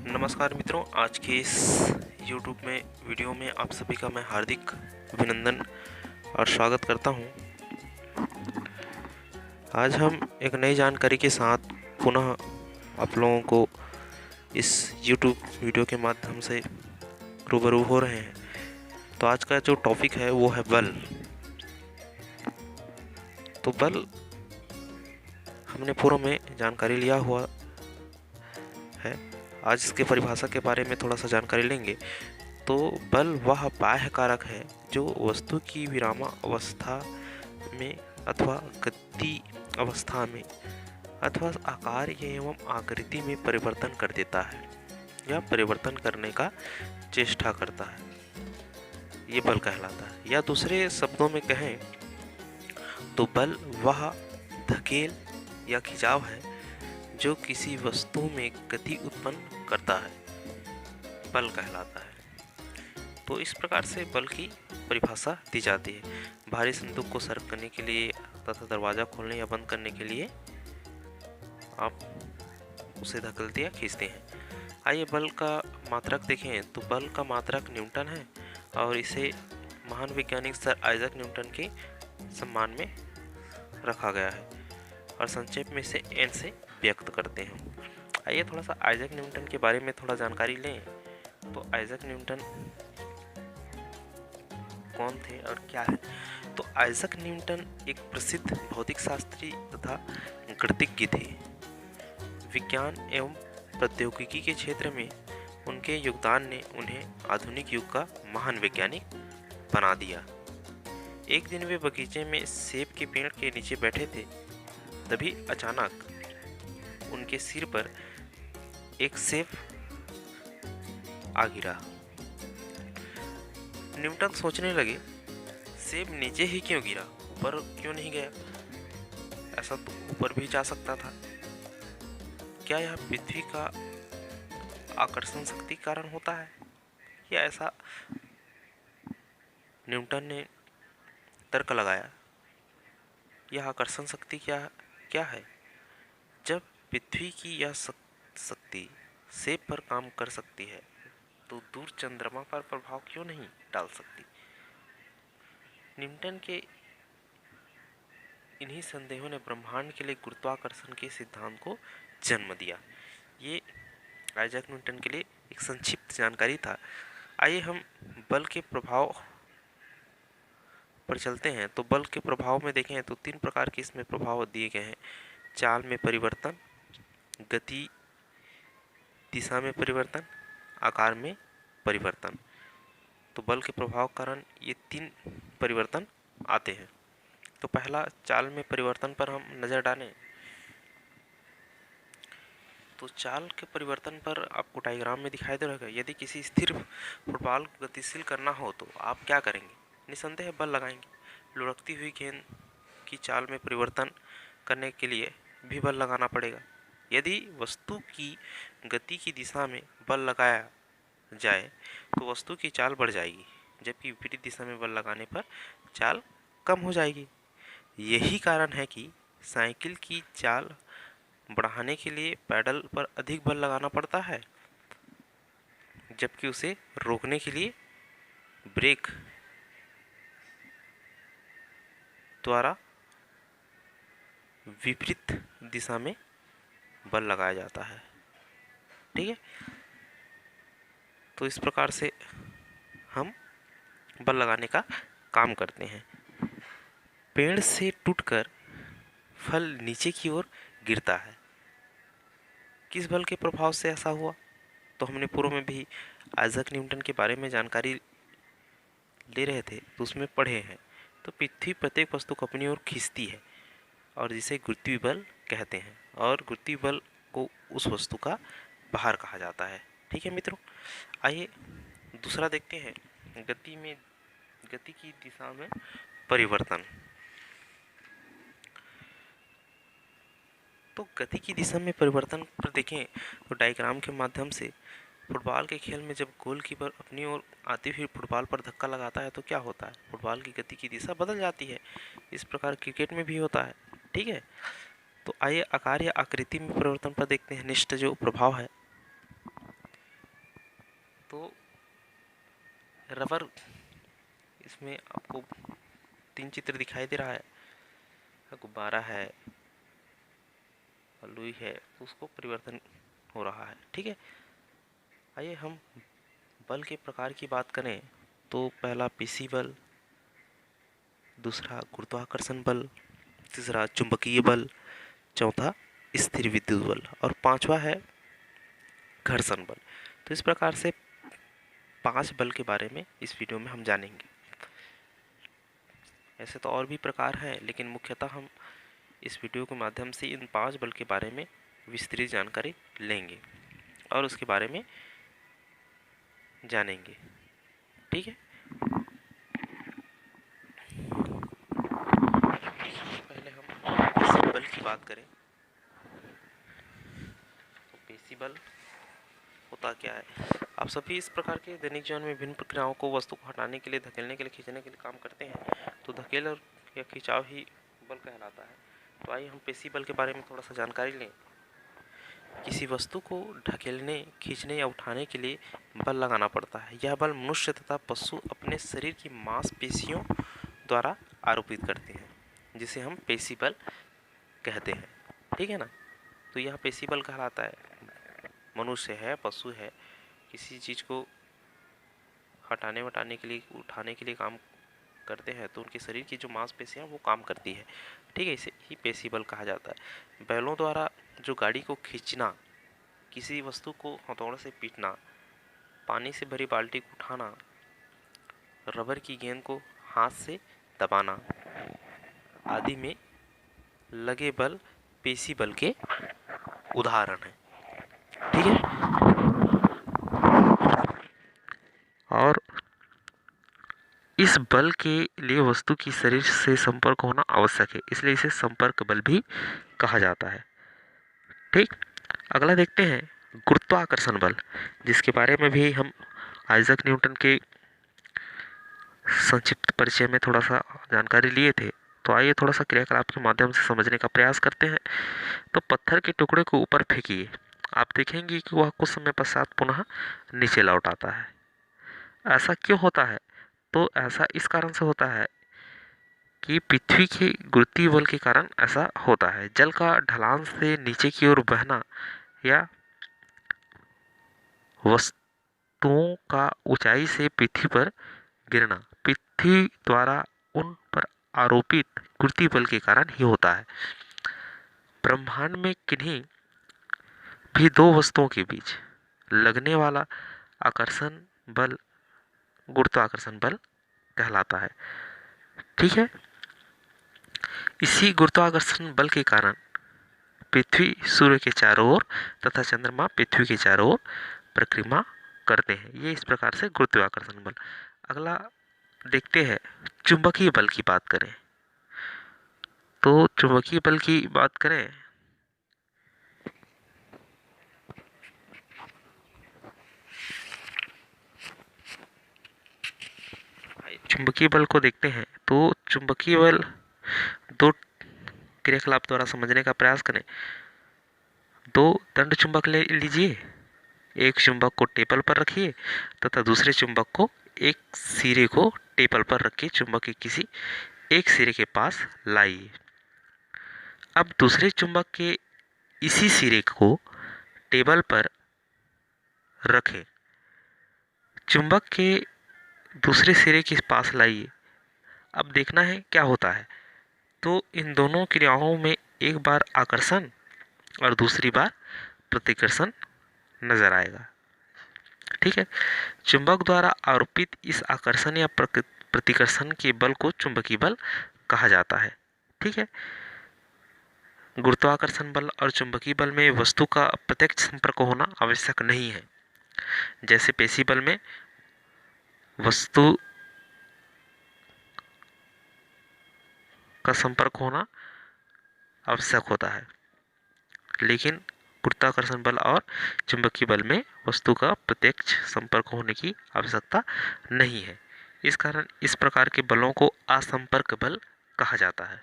नमस्कार मित्रों, आज के इस YouTube में वीडियो में आप सभी का मैं हार्दिक अभिनंदन और स्वागत करता हूं। आज हम एक नई जानकारी के साथ पुनः आप लोगों को इस YouTube वीडियो के माध्यम से रूबरू हो रहे हैं। तो आज का जो टॉपिक है वो है बल। तो बल हमने पूर्व में जानकारी लिया हुआ है। आज इसके परिभाषा के बारे में थोड़ा सा जानकारी लेंगे। तो बल वह बाह्य कारक है जो वस्तु की विरामावस्था में अथवा गति अवस्था में अथवा आकार एवं आकृति में परिवर्तन कर देता है या परिवर्तन करने का चेष्टा करता है, ये बल कहलाता है। या दूसरे शब्दों में कहें तो बल वह धकेल या खिंचाव है जो किसी वस्तु में गति उत्पन्न करता है, बल कहलाता है। तो इस प्रकार से बल की परिभाषा दी जाती है। भारी संदूक को सर्व करने के लिए तथा दरवाज़ा खोलने या बंद करने के लिए आप उसे धकेलते या खींचते हैं। आइए बल का मात्रक देखें। तो बल का मात्रक न्यूटन है और इसे महान वैज्ञानिक सर आइजैक न्यूटन के सम्मान में रखा गया है और संक्षेप में इसे एन से व्यक्त करते हैं। आइए थोड़ा सा आइजैक न्यूटन के बारे में थोड़ा जानकारी लें। तो आइजैक न्यूटन कौन थे और क्या है? तो आइजैक न्यूटन एक प्रसिद्ध भौतिक शास्त्री तथा गणितज्ञ थे। विज्ञान एवं प्रौद्योगिकी के क्षेत्र में उनके योगदान ने उन्हें आधुनिक युग का महान वैज्ञानिक बना दिया। एक दिन वे बगीचे में सेब के पेड़ के नीचे बैठे थे, तभी अचानक उनके सिर पर एक सेब आ गिरा। न्यूटन सोचने लगे, सेब नीचे ही क्यों गिरा, ऊपर क्यों नहीं गया? ऐसा तो ऊपर भी जा सकता था। क्या यह पृथ्वी का आकर्षण शक्ति कारण होता है या ऐसा? न्यूटन ने तर्क लगाया, यह आकर्षण शक्ति क्या है? जब पृथ्वी की यह शक्ति सेब पर काम कर सकती है तो दूर चंद्रमा पर प्रभाव क्यों नहीं डाल सकती? न्यूटन के इन्हीं संदेहों ने ब्रह्मांड के लिए गुरुत्वाकर्षण के सिद्धांत को जन्म दिया। ये आइजैक न्यूटन के लिए एक संक्षिप्त जानकारी था। आइए हम बल के प्रभाव पर चलते हैं। तो बल के प्रभाव में देखें तो 3 प्रकार के इसमें प्रभाव दिए गए हैं। चाल में परिवर्तन, गति दिशा में परिवर्तन, आकार में परिवर्तन। तो बल के प्रभाव कारण ये 3 परिवर्तन आते हैं। तो पहला चाल में परिवर्तन पर हम नज़र डालें। तो चाल के परिवर्तन पर आपको डायग्राम में दिखाई दे रहा है। यदि किसी स्थिर फुटबॉल को गतिशील करना हो तो आप क्या करेंगे? निसंदेह बल लगाएंगे। लुढ़कती हुई गेंद की चाल में परिवर्तन करने के लिए भी बल लगाना पड़ेगा। यदि वस्तु की गति की दिशा में बल लगाया जाए तो वस्तु की चाल बढ़ जाएगी, जबकि विपरीत दिशा में बल लगाने पर चाल कम हो जाएगी। यही कारण है कि साइकिल की चाल बढ़ाने के लिए पैडल पर अधिक बल लगाना पड़ता है, जबकि उसे रोकने के लिए ब्रेक द्वारा विपरीत दिशा में बल लगाया जाता है। ठीक है, तो इस प्रकार से हम बल लगाने का काम करते हैं। पेड़ से टूटकर फल नीचे की ओर गिरता है, किस बल के प्रभाव से ऐसा हुआ? तो हमने पूर्व में भी आइजैक न्यूटन के बारे में जानकारी ले रहे थे, तो उसमें पढ़े हैं। तो पृथ्वी प्रत्येक वस्तु को अपनी ओर खींचती है और जिसे गुरुत्वीय बल कहते हैं, और गुरुत्वीय बल को उस वस्तु का भार कहा जाता है। ठीक है मित्रों, आइए दूसरा देखते हैं, गति की दिशा में परिवर्तन। तो गति की दिशा में परिवर्तन पर देखें तो डायग्राम के माध्यम से फुटबॉल के खेल में जब गोलकीपर अपनी ओर आती हुई फुटबॉल पर धक्का लगाता है तो क्या होता है? फुटबॉल की गति की दिशा बदल जाती है। इस प्रकार क्रिकेट में भी होता है। ठीक है, तो आइए आकार या आकृति में परिवर्तन पर देखते हैं। निष्ठ जो प्रभाव है, तो रबर, इसमें आपको 3 चित्र दिखाई दे रहा है, गुब्बारा है, लुई है, तो उसको परिवर्तन हो रहा है। ठीक है, आइए हम बल के प्रकार की बात करें तो पहला पेशी बल, दूसरा गुरुत्वाकर्षण बल, तीसरा चुंबकीय बल, चौथा स्थिर विद्युत बल और पांचवा है घर्षण बल। तो इस प्रकार से 5 बल के बारे में इस वीडियो में हम जानेंगे। ऐसे तो और भी प्रकार हैं, लेकिन मुख्यतः हम इस वीडियो के माध्यम से इन 5 बल के बारे में विस्तृत जानकारी लेंगे और उसके बारे में जानेंगे। ठीक है, पहले हम पेशी बल की बात करें तो पेशी बल होता क्या है। आप सभी इस प्रकार के दैनिक जीवन में विभिन्न प्रक्रियाओं को, वस्तु को हटाने के लिए, धकेलने के लिए, खींचने के लिए काम करते हैं, तो धकेल और या खिंचाव ही बल कहलाता है। तो आइए हम पेशी बल के बारे में थोड़ा सा जानकारी लें। किसी वस्तु को ढकेलने, खींचने या उठाने के लिए बल लगाना पड़ता है। यह बल मनुष्य तथा पशु अपने शरीर की मांसपेशियों द्वारा आरोपित करते हैं, जिसे हम पेशी बल कहते हैं। ठीक है ना, तो यह पेशी बल कहलाता है। मनुष्य है, पशु है, किसी चीज़ को हटाने वटाने के लिए, उठाने के लिए काम करते हैं, तो उनके शरीर की जो मांसपेशियां वो काम करती है। ठीक है, इसे ही पेशी बल कहा जाता है। बैलों द्वारा जो गाड़ी को खींचना, किसी वस्तु को हथौड़े से पीटना, पानी से भरी बाल्टी को उठाना, रबर की गेंद को हाथ से दबाना आदि में लगे बल पेशी बल के उदाहरण हैं। ठीक है, और इस बल के लिए वस्तु की शरीर से संपर्क होना आवश्यक है, इसलिए इसे संपर्क बल भी कहा जाता है। ठीक, अगला देखते हैं गुरुत्वाकर्षण बल, जिसके बारे में भी हम आइजैक न्यूटन के संक्षिप्त परिचय में थोड़ा सा जानकारी लिए थे। तो आइए थोड़ा सा क्रियाकलाप के माध्यम से समझने का प्रयास करते हैं। तो पत्थर के टुकड़े को ऊपर फेंकिए, आप देखेंगे कि वह कुछ समय पश्चात पुनः नीचे लौट आता है। ऐसा क्यों होता है? तो ऐसा इस कारण से होता है कि पृथ्वी के गुरुत्वीय बल के कारण ऐसा होता है। जल का ढलान से नीचे की ओर बहना या वस्तुओं का ऊंचाई से पृथ्वी पर गिरना पृथ्वी द्वारा उन पर आरोपित गुरुत्वीय बल के कारण ही होता है। ब्रह्मांड में किन्हीं भी दो वस्तुओं के बीच लगने वाला आकर्षण बल गुरुत्वाकर्षण बल कहलाता है। ठीक है, इसी गुरुत्वाकर्षण बल के कारण पृथ्वी सूर्य के चारों ओर तथा चंद्रमा पृथ्वी के चारों ओर परिक्रमा करते हैं। ये इस प्रकार से गुरुत्वाकर्षण बल। अगला देखते हैं चुंबकीय बल की बात करें। तो चुंबकीय बल की बात करें चुंबकीय बल को देखते हैं। तो चुंबकीय बल दो क्रियाकलाप द्वारा समझने का प्रयास करें। दो दंड चुंबक ले लीजिए, एक चुंबक को टेबल पर रखिए तथा दूसरे चुंबक को एक सिरे को टेबल पर रखिए चुंबक के किसी एक सिरे के पास लाइए। अब दूसरे चुंबक के इसी सिरे को टेबल पर रखें, चुंबक के दूसरे सिरे के पास लाइए। अब देखना है क्या होता है। तो इन दोनों क्रियाओं में एक बार आकर्षण और दूसरी बार प्रतिकर्षण नजर आएगा। ठीक है, चुंबक द्वारा आरोपित इस आकर्षण या प्रतिकर्षण के बल को चुंबकीय बल कहा जाता है। ठीक है, गुरुत्वाकर्षण बल और चुंबकीय बल में वस्तु का प्रत्यक्ष संपर्क होना आवश्यक नहीं है। जैसे पेशी बल में वस्तु का संपर्क होना आवश्यक होता है, लेकिन गुरुत्वाकर्षण बल और चुंबकीय बल में वस्तु का प्रत्यक्ष संपर्क होने की आवश्यकता नहीं है। इस कारण इस प्रकार के बलों को असंपर्क बल कहा जाता है।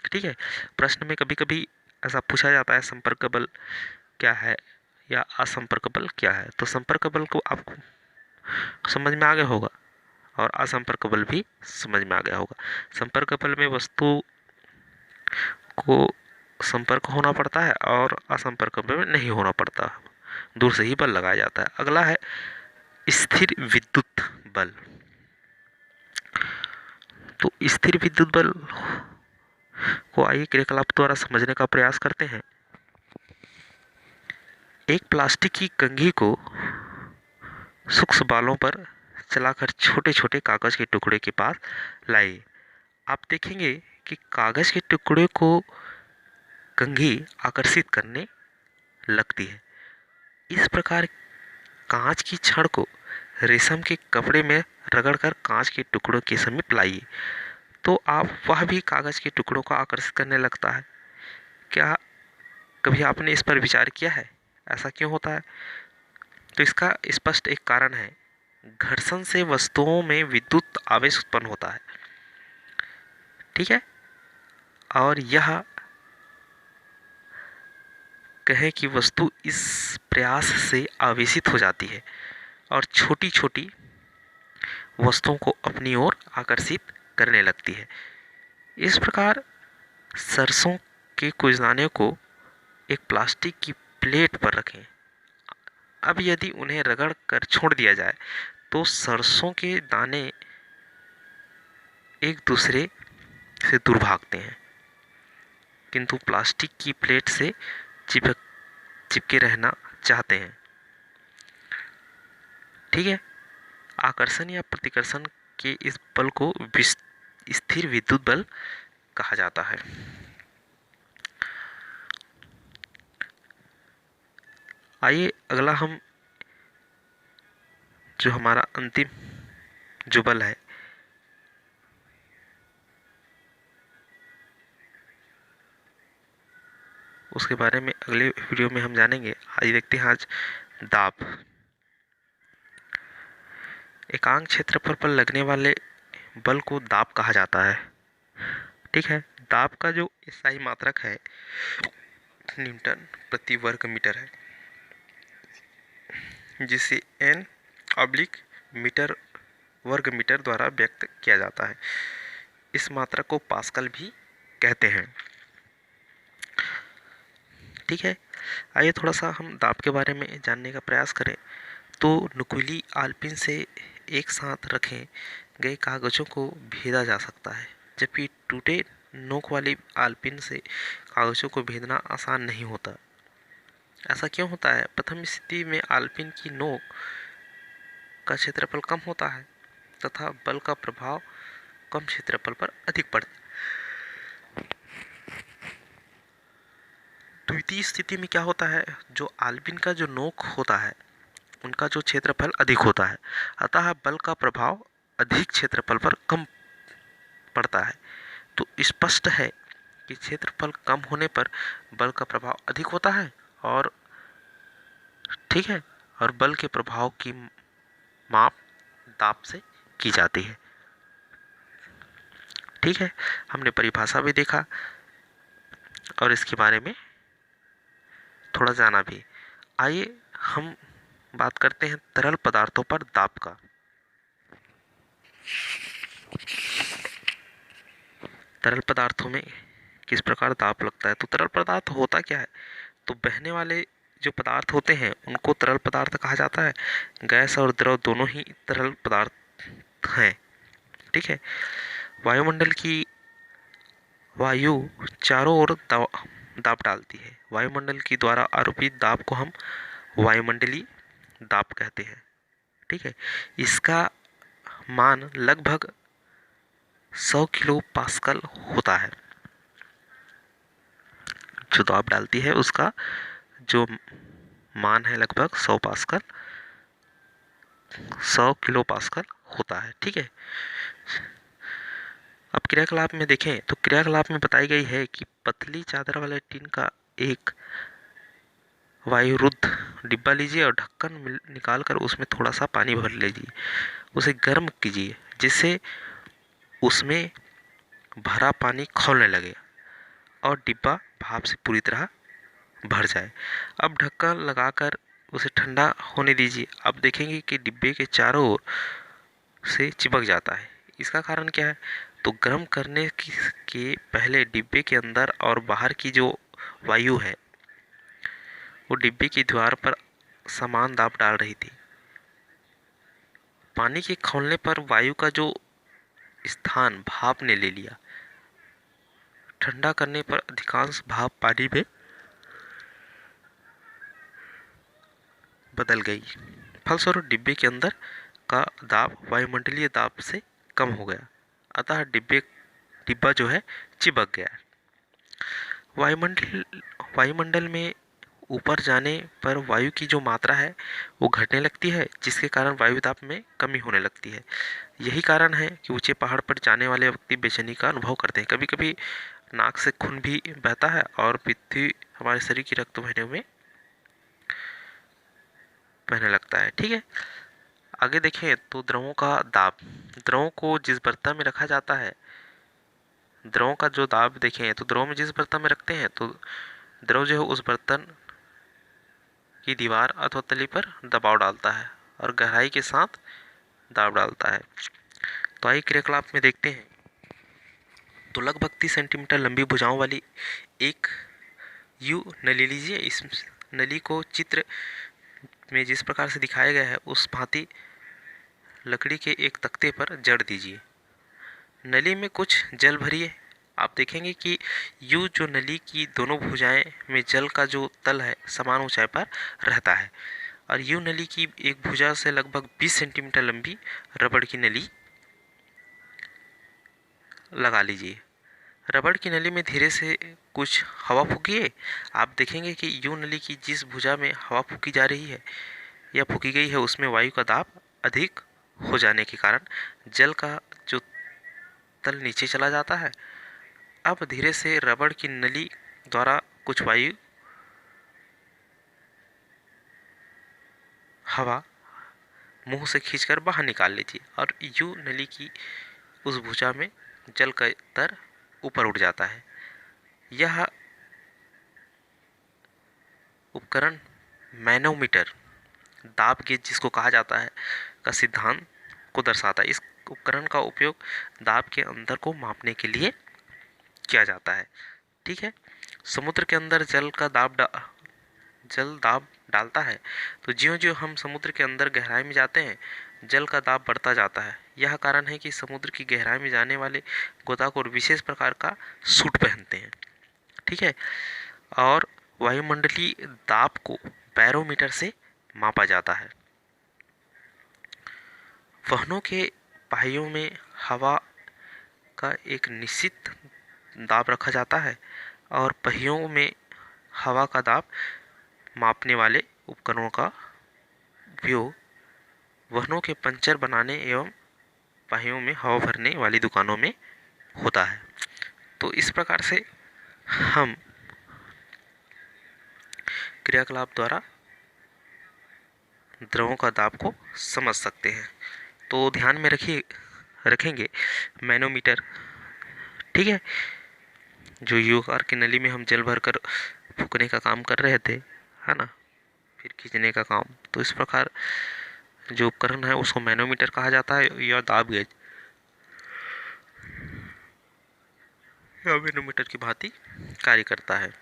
ठीक है, प्रश्न में कभी कभी ऐसा पूछा जाता है संपर्क बल क्या है या असंपर्क बल क्या है। तो संपर्क बल को आपको समझ में आ गया होगा, और असंपर्क बल भी समझ में आ गया होगा। संपर्क बल में वस्तु को संपर्क होना पड़ता है और असंपर्क में नहीं होना पड़ता, दूर से ही बल लगाया जाता है। अगला है स्थिर विद्युत बल। तो स्थिर विद्युत बल को आइए क्रियाकलाप द्वारा समझने का प्रयास करते हैं। एक प्लास्टिक की कंघी को सूक्ष्म बालों पर चलाकर छोटे छोटे कागज के टुकड़े के पास लाइए। आप देखेंगे कि कागज के टुकड़े को कंघी आकर्षित करने लगती है। इस प्रकार कांच की छड़ को रेशम के कपड़े में रगड़कर कांच के टुकड़ों के समीप लाइए, तो आप वह भी कागज के टुकड़ों को आकर्षित करने लगता है। क्या कभी आपने इस पर विचार किया है, ऐसा क्यों होता है? तो इसका स्पष्ट एक कारण है, घर्षण से वस्तुओं में विद्युत आवेश उत्पन्न होता है, ठीक है। और यह कहें कि वस्तु इस प्रयास से आवेशित हो जाती है और छोटी छोटी वस्तुओं को अपनी ओर आकर्षित करने लगती है। इस प्रकार सरसों के कुछ दाने को एक प्लास्टिक की प्लेट पर रखें। अब यदि उन्हें रगड़ कर छोड़ दिया जाए तो सरसों के दाने एक दूसरे से दूर भागते हैं, किंतु प्लास्टिक की प्लेट से चिपके रहना चाहते हैं, ठीक है। आकर्षण या प्रतिकर्षण के इस बल को स्थिर विद्युत बल कहा जाता है। आइए अगला हम जो हमारा अंतिम जो बल है उसके बारे में अगले वीडियो में हम जानेंगे। आज देखते हैं आज दाब। एकांक क्षेत्रफल पर लगने वाले बल को दाब कहा जाता है, ठीक है। दाब का जो SI मात्रक है न्यूटन प्रति वर्ग मीटर है, जिसे N/मीटर वर्ग मीटर द्वारा व्यक्त किया जाता है। इस मात्रक को पास्कल भी कहते हैं, ठीक है। आइए थोड़ा सा हम दाब के बारे में जानने का प्रयास करें। तो नुकीली आलपिन से एक साथ रखे गए कागजों को भेदा जा सकता है, जबकि टूटे नोक वाली आलपिन से कागजों को भेदना आसान नहीं होता। ऐसा क्यों होता है? प्रथम स्थिति में आलपिन की नोक का क्षेत्रफल कम होता है तथा बल का प्रभाव कम क्षेत्रफल पर अधिक पड़ता है। द्वितीय स्थिति में क्या होता है, जो आलपिन का जो नोक होता है उनका जो क्षेत्रफल अधिक होता है, अतः बल का प्रभाव अधिक क्षेत्रफल पर कम पड़ता है। तो स्पष्ट है कि क्षेत्रफल कम होने पर बल का प्रभाव अधिक होता है, और ठीक है, और बल के प्रभाव की माप दाब से की जाती है, ठीक है। हमने परिभाषा भी देखा और इसके बारे में थोड़ा जाना भी। आइए हम बात करते हैं तरल पदार्थों पर दाब का। तरल पदार्थों में किस प्रकार दाब लगता है? तो तरल पदार्थ होता क्या है? तो बहने वाले जो पदार्थ होते हैं उनको तरल पदार्थ कहा जाता है। गैस और द्रव दोनों ही तरल पदार्थ हैं, ठीक है। वायुमंडल की वायु चारों ओर दाब डालती है। वायुमंडल की द्वारा आरोपित दाब को हम वायुमंडलीय दाब कहते हैं, ठीक है। इसका मान लगभग 100 किलो पास्कल होता है। जो दाब डालती है उसका जो मान है लगभग 100 किलो पास्कल होता है, ठीक है। अब क्रियाकलाप में देखें तो क्रियाकलाप में बताई गई है कि पतली चादर वाले टीन का एक वायुरुद्ध डिब्बा लीजिए और ढक्कन निकालकर उसमें थोड़ा सा पानी भर लीजिए, उसे गर्म कीजिए जिससे उसमें भरा पानी खौलने लगे और डिब्बा भाप से पूरी तरह भर जाए। अब ढक्कन लगाकर उसे ठंडा होने दीजिए। आप देखेंगे कि डिब्बे के चारों ओर से चिपक जाता है। इसका कारण क्या है? तो गर्म करने के पहले डिब्बे के अंदर और बाहर की जो वायु है वो डिब्बे की दीवार पर समान दाब डाल रही थी। पानी के खौलने पर वायु का जो स्थान भाप ने ले लिया। ठंडा करने पर अधिकांश भाप पानी में बदल गई। फलस्वरूप डिब्बे के अंदर का दाब वायुमंडलीय दाब से कम हो गया, अतः डिब्बा जो है चिपक गया। वायुमंडल में ऊपर जाने पर वायु की जो मात्रा है वो घटने लगती है, जिसके कारण वायु दाब में कमी होने लगती है। यही कारण है कि ऊंचे पहाड़ पर जाने वाले व्यक्ति बेचैनी का अनुभव करते हैं। कभी कभी नाक से खून भी बहता है और पृथ्वी हमारे शरीर की रक्त वाहिनियों में बहने लगता है। ठीक है, आगे देखें तो द्रवों का दाब। द्रवों को जिस बर्तन में रखा जाता है, द्रवों का जो दाब देखें तो द्रव में जिस बर्तन में रखते हैं तो द्रव जो है उस बर्तन की दीवार अथवा तली पर दबाव डालता है और गहराई के साथ दाब डालता है। तो आइए क्रियाकलाप में देखते हैं। तो लगभग 30 सेंटीमीटर लंबी भुजाओं वाली एक यू नली लीजिए। इस नली को चित्र में जिस प्रकार से दिखाया गया है उस भांति लकड़ी के एक तख्ते पर जड़ दीजिए। नली में कुछ जल भरिए। आप देखेंगे कि यू जो नली की दोनों भुजाएं में जल का जो तल है समान ऊंचाई पर रहता है और यू नली की एक भुजा से लगभग 20 सेंटीमीटर लंबी रबड़ की नली लगा लीजिए। रबड़ की नली में धीरे से कुछ हवा फूकिए। आप देखेंगे कि यू नली की जिस भुजा में हवा फूकी जा रही है या फूकी गई है उसमें वायु का दाब अधिक हो जाने के कारण जल का जो तल नीचे चला जाता है। अब धीरे से रबड़ की नली द्वारा कुछ वायु हवा मुंह से खींचकर बाहर निकाल लीजिए और यू नली की उस भुजा में जल का स्तर ऊपर उठ जाता है। यह उपकरण मैनोमीटर, दाब गेज जिसको कहा जाता है, का सिद्धांत को दर्शाता है। इस उपकरण का उपयोग दाब के अंदर को मापने के लिए किया जाता है। ठीक है, समुद्र के अंदर जल दाब डालता है तो ज्यों-ज्यों हम समुद्र के अंदर गहराई में जाते हैं जल का दाब बढ़ता जाता है। यह कारण है कि समुद्र की गहराई में जाने वाले गोताखोर विशेष प्रकार का सूट पहनते हैं। ठीक है, और वायुमंडलीय दाब को बैरोमीटर से मापा जाता है। वाहनों के पहियों में हवा का एक निश्चित दाब रखा जाता है और पहियों में हवा का दाब मापने वाले उपकरणों का उपयोग वाहनों के पंचर बनाने एवं पहियों में हवा भरने वाली दुकानों में होता है। तो इस प्रकार से हम क्रियाकलाप द्वारा द्रवों का दाब को समझ सकते हैं। तो ध्यान में रखेंगे मैनोमीटर। ठीक है, जो यू आकार की नली में हम जल भरकर फूकने का काम कर रहे थे, है ना, फिर खींचने का काम, तो इस प्रकार जो उपकरण है उसको मैनोमीटर कहा जाता है या दाब गेज या मैनोमीटर की भांति कार्य करता है।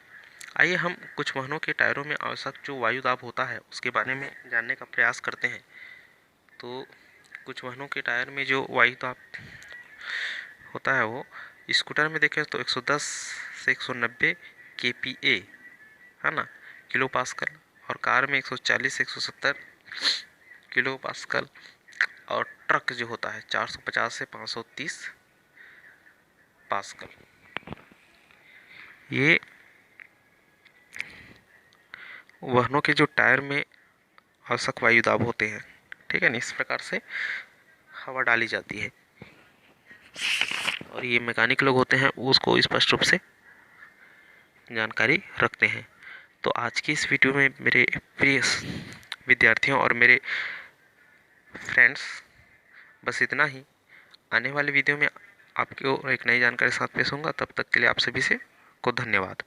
आइए हम कुछ वाहनों के टायरों में आवश्यक जो वायु दाब होता है उसके बारे में जानने का प्रयास करते हैं। तो कुछ वाहनों के टायर में जो वायु दाब होता है वो स्कूटर में देखें तो 110 से 190 kPa, है ना, किलो पास्कल, और कार में 140 से 170 किलो पास्कल, और ट्रक जो होता है 450 से 530 पास्कल। ये वाहनों के जो टायर में आवश्यक वायु दाब होते हैं। ठीक है ना, इस प्रकार से हवा डाली जाती है और ये मैकेनिक लोग होते हैं उसको स्पष्ट रूप से जानकारी रखते हैं। तो आज की इस वीडियो में मेरे प्रिय विद्यार्थियों और मेरे फ्रेंड्स बस इतना ही। आने वाले वीडियो में आपको एक नई जानकारी के साथ पेश होऊंगा। तब तक के लिए आप सभी से को धन्यवाद।